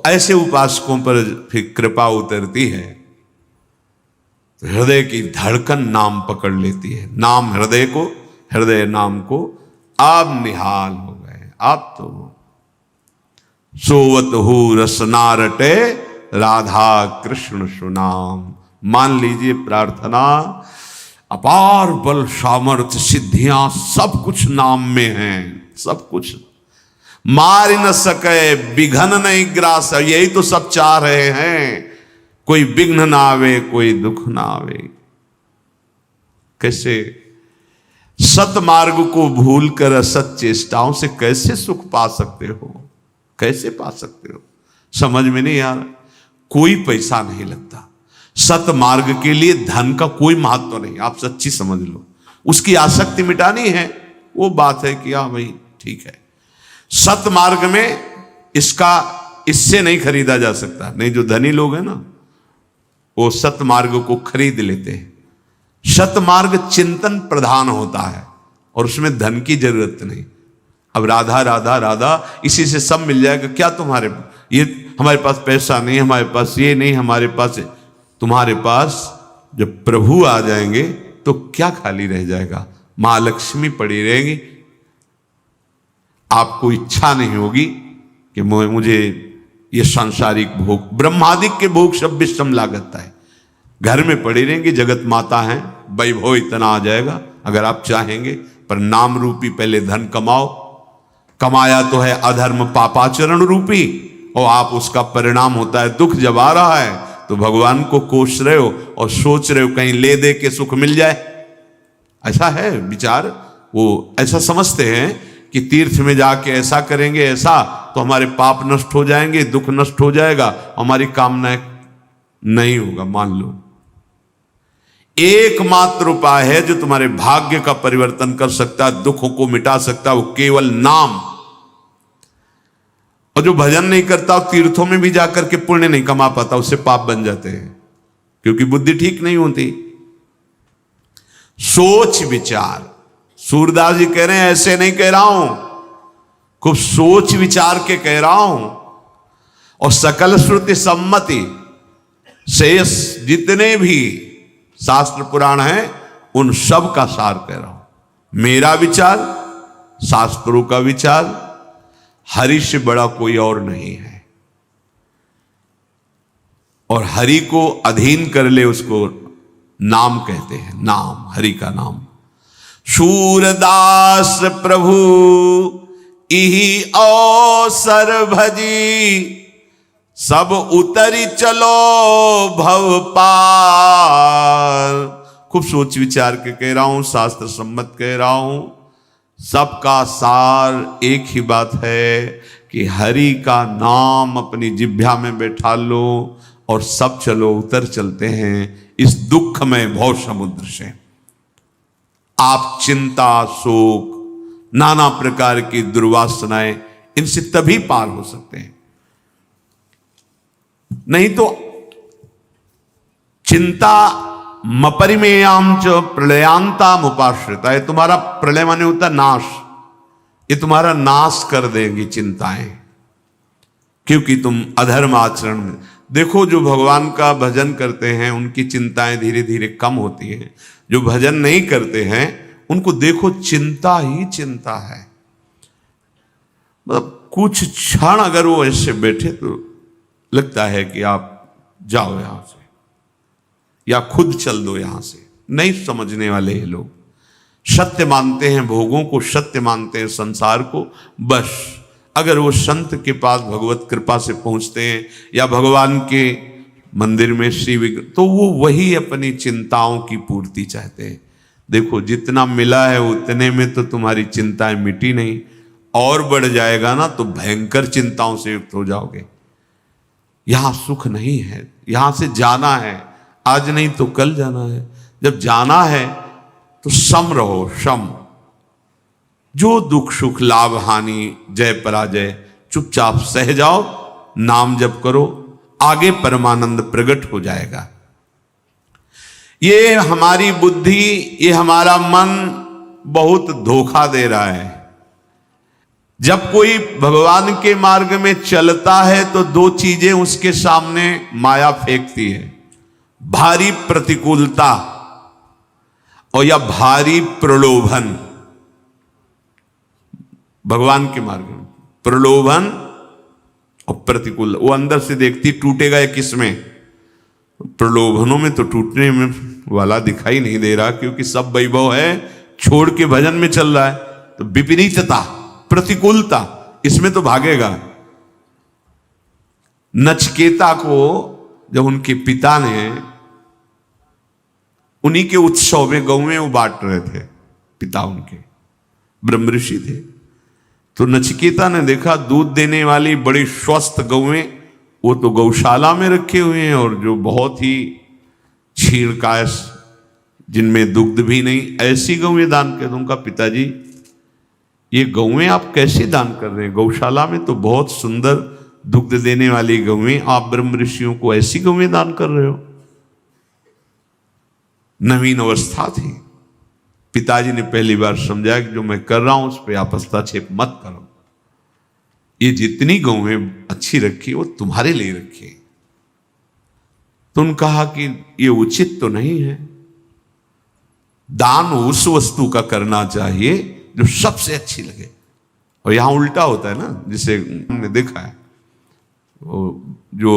ऐसे उपासकों पर फिर कृपा उतरती है, तो हृदय की धड़कन नाम पकड़ लेती है। नाम हृदय को, हृदय नाम को आप निहाल हो गए। आप तो सोवत हो रसना रटे राधा कृष्ण सुनाम। मान लीजिए प्रार्थना, अपार बल सामर्थ्य सिद्धियां सब कुछ नाम में हैं। सब कुछ मार न सके, विघ्न नहीं ग्रास। यही तो सब चाह रहे हैं, कोई विघ्न ना आवे, कोई दुख ना आवे। कैसे सत मार्ग को भूलकर असत चेष्टाओं से कैसे सुख पा सकते हो? कैसे पा सकते हो? समझ में नहीं आ रहा। कोई पैसा नहीं लगता सत मार्ग के लिए, धन का कोई महत्व नहीं। आप सच्ची समझ लो। उसकी आसक्ति मिटानी है, वो बात है कि हाँ भाई ठीक है। सत मार्ग में इससे नहीं खरीदा जा सकता। नहीं, जो धनी लोग हैं ना, वो सत मार्ग को खरीद लेते हैं। सतमार्ग चिंतन प्रधान होता है और उसमें धन की जरूरत नहीं। अब राधा राधा राधा, इसी से सब मिल जाएगा। क्या तुम्हारे ये, हमारे पास पैसा नहीं, हमारे पास ये नहीं, हमारे पास, तुम्हारे पास जब प्रभु आ जाएंगे तो क्या खाली रह जाएगा? महालक्ष्मी पड़ी रहेगी। आपको इच्छा नहीं होगी कि मुझे ये सांसारिक भोग, ब्रह्मादिक के भोग सब विषम लागत है, घर में पड़ी रहेंगी। जगत माता है, वैभव इतना आ जाएगा अगर आप चाहेंगे। पर नाम रूपी पहले धन कमाओ। कमाया तो है अधर्म पापाचरण रूपी, और आप उसका परिणाम होता है दुख। जब आ रहा है तो भगवान को कोस रहे हो और सोच रहे हो कहीं ले दे के सुख मिल जाए। ऐसा है विचार। वो ऐसा समझते हैं कि तीर्थ में जाके ऐसा करेंगे, ऐसा तो हमारे पाप नष्ट हो जाएंगे, दुख नष्ट हो जाएगा, हमारी कामनाएं नहीं होगा। मान लो एकमात्र उपाय है जो तुम्हारे भाग्य का परिवर्तन कर सकता है, दुखों को मिटा सकता है, वो केवल नाम। और जो भजन नहीं करता, तीर्थों में भी जाकर के पुण्य नहीं कमा पाता, उससे पाप बन जाते हैं, क्योंकि बुद्धि ठीक नहीं होती। सोच विचार, सूरदास जी कह रहे हैं, ऐसे नहीं कह रहा हूं, खूब सोच विचार के कह रहा हूं। और सकल श्रुति सम्मति, शेष जितने भी शास्त्र पुराण हैं उन सब का सार कह रहा हूं। मेरा विचार, शास्त्रों का विचार, हरि से बड़ा कोई और नहीं है। और हरि को अधीन कर ले, उसको नाम कहते हैं। नाम, हरि का नाम। सूरदास प्रभु इही अवसर भजी, सब उतरी चलो भव पार। खूब सोच विचार के कह रहा हूं, शास्त्र सम्मत कह रहा हूं। सबका सार एक ही बात है कि हरि का नाम अपनी जिह्वा में बैठा लो और सब चलो, उतर चलते हैं इस दुखमय भव समुद्र से। आप चिंता, शोक, नाना प्रकार की दुर्वासनाएं, इनसे तभी पार हो सकते हैं। नहीं तो चिंता मपरिमेयाम च प्रलयांताम उपाश्रिता, ये तुम्हारा प्रलय माने होता नाश, ये तुम्हारा नाश कर देंगी चिंताएं, क्योंकि तुम अधर्म आचरण में। देखो, जो भगवान का भजन करते हैं उनकी चिंताएं धीरे धीरे कम होती हैं। जो भजन नहीं करते हैं उनको देखो, चिंता ही चिंता है। मतलब कुछ क्षण अगर वो ऐसे बैठे तो लगता है कि आप जाओ यहां से, या खुद चल दो यहां से। नहीं समझने वाले ये लोग सत्य मानते हैं भोगों को, सत्य मानते हैं संसार को। बस अगर वो संत के पास भगवत कृपा से पहुंचते हैं या भगवान के मंदिर में श्री विग्रह, तो वो वही अपनी चिंताओं की पूर्ति चाहते हैं। देखो, जितना मिला है उतने में तो तुम्हारी चिंताएं मिटी नहीं, और बढ़ जाएगा ना तो भयंकर चिंताओं से युक्त हो जाओगे। यहां सुख नहीं है, यहां से जाना है, आज नहीं तो कल जाना है। जब जाना है तो सम रहो, सम। जो दुख सुख, लाभ हानि, जय पराजय चुपचाप सह जाओ, नाम जप करो, आगे परमानंद प्रकट हो जाएगा। ये हमारी बुद्धि, ये हमारा मन बहुत धोखा दे रहा है। जब कोई भगवान के मार्ग में चलता है तो दो चीजें उसके सामने माया फेंकती है, भारी प्रतिकूलता और या भारी प्रलोभन। भगवान के मार्ग में प्रलोभन और प्रतिकूल, वो अंदर से देखती टूटेगा या किसमें। प्रलोभनों में तो टूटने में वाला दिखाई नहीं दे रहा, क्योंकि सब वैभव है, छोड़ के भजन में चल रहा है। तो विपरीतता, प्रतिकूलता, इसमें तो भागेगा। नचिकेता को जब उनके पिता ने उन्हीं के उत्सव में गौवें वो बांट रहे थे, पिता उनके ब्रह्म ऋषि थे, तो नचिकेता ने देखा दूध देने वाली बड़ी स्वस्थ गौवें वो तो गौशाला में रखे हुए हैं, और जो बहुत ही क्षीणकाय जिनमें दुग्ध भी नहीं, ऐसी गौवें दान कर। उनका पिताजी ये गौवें आप कैसे दान कर रहे हैं? गौशाला में तो बहुत सुंदर दुग्ध देने वाली गौवें, आप ब्रह्म ऋषियों को ऐसी गौवें दान कर रहे हो? नवीन अवस्था थी। पिताजी ने पहली बार समझाया कि जो मैं कर रहा हूं उस पर आप हस्तक्षेप मत करो, ये जितनी गौवें अच्छी रखी वो तुम्हारे लिए रखी। तो उन्होंने कहा कि ये उचित तो नहीं है, दान उस वस्तु का करना चाहिए जो सबसे अच्छी लगे। और यहां उल्टा होता है ना, जिसे हमने देखा है, वो जो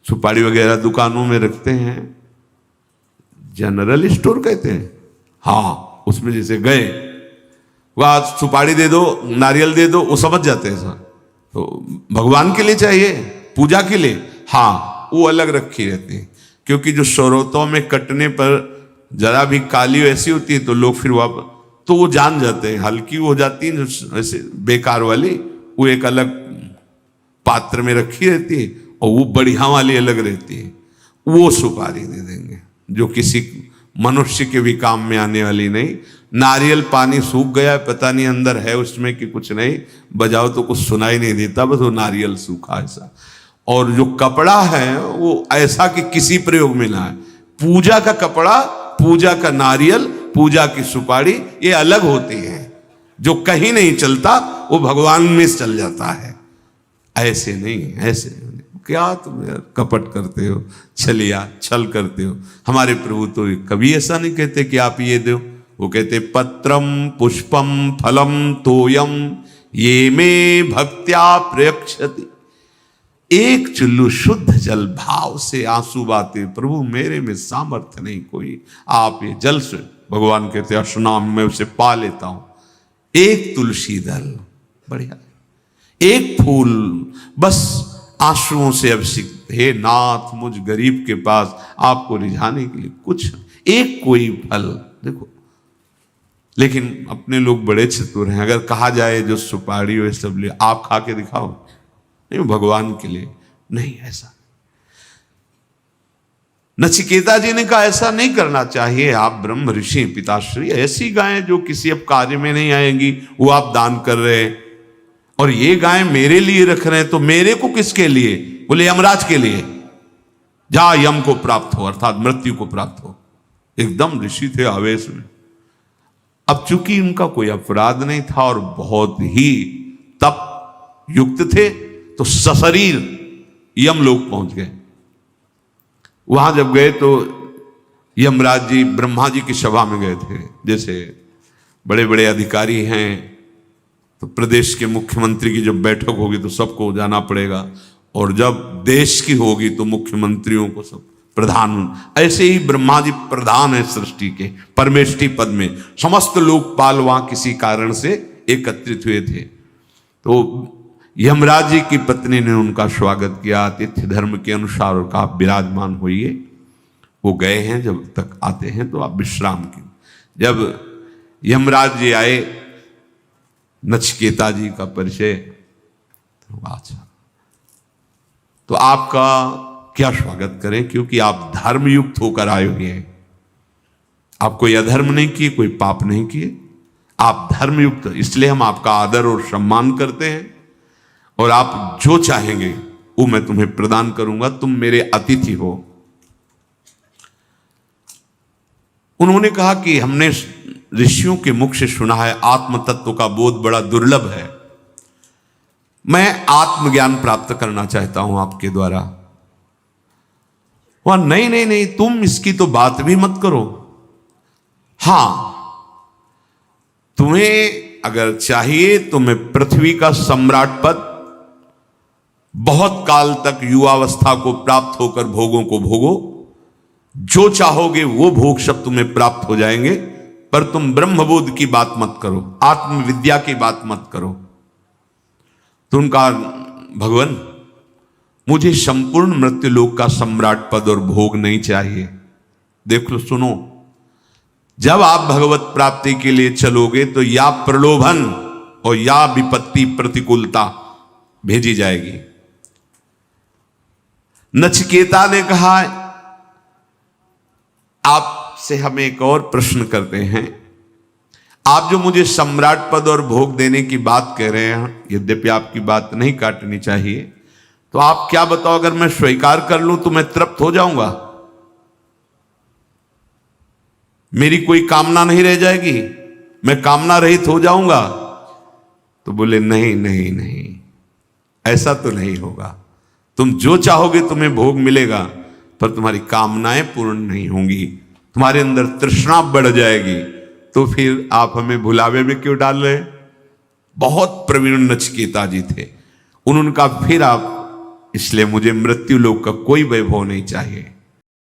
सुपारी वगैरह दुकानों में रखते हैं, जनरल स्टोर कहते हैं, हाँ, उसमें जैसे गए वह सुपारी दे दो, नारियल दे दो, वो समझ जाते हैं सर। तो भगवान के लिए चाहिए, पूजा के लिए, हाँ, वो अलग रखी रहती है। क्योंकि जो स्रोतों में कटने पर जरा भी काली ऐसी होती है तो लोग फिर वापस, तो वो जान जाते हैं, हल्की हो जाती है ऐसे बेकार वाली, वो एक अलग पात्र में रखी रहती है, और वो बढ़िया वाली अलग रहती है, वो सुपारी दे देंगे जो किसी मनुष्य के भी काम में आने वाली नहीं। नारियल पानी सूख गया, पता नहीं अंदर है उसमें कि कुछ नहीं, बजाओ तो कुछ सुनाई नहीं देता, बस वो नारियल सूखा ऐसा। और जो कपड़ा है वो ऐसा कि किसी प्रयोग में ना है। पूजा का कपड़ा, पूजा का नारियल, पूजा की सुपारी, ये अलग होती है। जो कहीं नहीं चलता वो भगवान में चल जाता है। ऐसे नहीं, ऐसे नहीं। क्या तुम यार कपट करते हो, छलिया छल करते हो। हमारे प्रभु तो कभी ऐसा नहीं कहते कि आप ये दो, वो कहते पत्रम पुष्पम फलम तोयम ये में भक्त्या प्रयक्षति। एक चुल्लू शुद्ध जल भाव से आंसू बाते, प्रभु मेरे में सामर्थ्य नहीं कोई, आप ये जल से, भगवान कहते स्नान में उसे पा लेता हूं। एक तुलसी दल, बढ़िया, एक फूल, बस आंसुओं से अभिषिक्त, हे नाथ मुझ गरीब के पास आपको रिझाने के लिए कुछ, एक कोई फल देखो। लेकिन अपने लोग बड़े चतुर हैं, अगर कहा जाए जो सुपारी हो सब लिए आप खा के दिखाओ, नहीं, भगवान के लिए नहीं। ऐसा नचिकेता जी ने कहा ऐसा नहीं करना चाहिए, आप ब्रह्म ऋषि पिताश्री, ऐसी गायें जो किसी अब कार्य में नहीं आएंगी वो आप दान कर रहे हैं, और ये गायें मेरे लिए रख रहे हैं, तो मेरे को किसके लिए? बोले यमराज के लिए, जा यम को प्राप्त हो, अर्थात मृत्यु को प्राप्त हो। एकदम ऋषि थे आवेश में। अब चूंकि उनका कोई अपराध नहीं था और बहुत ही तप युक्त थे, तो सशरीर यमलोक पहुंच गए। वहां जब गए तो यमराज जी ब्रह्मा जी की सभा में गए थे। जैसे बड़े बड़े अधिकारी हैं तो प्रदेश के मुख्यमंत्री की जब बैठक होगी तो सबको जाना पड़ेगा, और जब देश की होगी तो मुख्यमंत्रियों को सब प्रधान। ऐसे ही ब्रह्मा जी प्रधान है सृष्टि के, परमेष्ठी पद में। समस्त लोकपाल वहां किसी कारण से एकत्रित हुए थे। तो यमराज जी की पत्नी ने उनका स्वागत किया आतिथ्य धर्म के अनुसार, और कहा विराजमान होइए। वो गए हैं, जब तक आते हैं तो आप विश्राम की। जब यमराज जी आए, नचिकेता जी का परिचय, अच्छा तो आपका क्या स्वागत करें, क्योंकि आप धर्मयुक्त होकर आए हुए हैं। आप कोई अधर्म नहीं किए, कोई पाप नहीं किए, आप धर्मयुक्त, इसलिए हम आपका आदर और सम्मान करते हैं, और आप जो चाहेंगे वो मैं तुम्हें प्रदान करूंगा, तुम मेरे अतिथि हो। उन्होंने कहा कि हमने ऋषियों के मुख से सुना है आत्म तत्व का बोध बड़ा दुर्लभ है, मैं आत्मज्ञान प्राप्त करना चाहता हूं आपके द्वारा। वह नहीं नहीं नहीं, तुम इसकी तो बात भी मत करो। हां, तुम्हें अगर चाहिए तो मैं पृथ्वी का सम्राट पद, बहुत काल तक युवावस्था को प्राप्त होकर भोगों को भोगो, जो चाहोगे वो भोग सब तुम्हें प्राप्त हो जाएंगे, पर तुम ब्रह्मबोध की बात मत करो, आत्मविद्या की बात मत करो। तो उनका भगवान, मुझे संपूर्ण मृत्युलोक का सम्राट पद और भोग नहीं चाहिए। देख लो, सुनो, जब आप भगवत प्राप्ति के लिए चलोगे तो या प्रलोभन और या विपत्ति प्रतिकूलता भेजी जाएगी। नचिकेता ने कहा, आपसे हम एक और प्रश्न करते हैं। आप जो मुझे सम्राट पद और भोग देने की बात कह रहे हैं, यद्यपि आपकी बात नहीं काटनी चाहिए, तो आप क्या बताओ, अगर मैं स्वीकार कर लूं तो मैं तृप्त हो जाऊंगा? मेरी कोई कामना नहीं रह जाएगी? मैं कामना रहित हो जाऊंगा? तो बोले नहीं नहीं नहीं, ऐसा तो नहीं होगा। तुम जो चाहोगे तुम्हें भोग मिलेगा, पर तुम्हारी कामनाएं पूर्ण नहीं होंगी, तुम्हारे अंदर तृष्णा बढ़ जाएगी। तो फिर आप हमें भुलावे में क्यों डाल रहे? बहुत प्रवीण नचिकेता जी थे। उन्होंने कहा, फिर आप, इसलिए मुझे मृत्यु लोक का कोई वैभव नहीं चाहिए।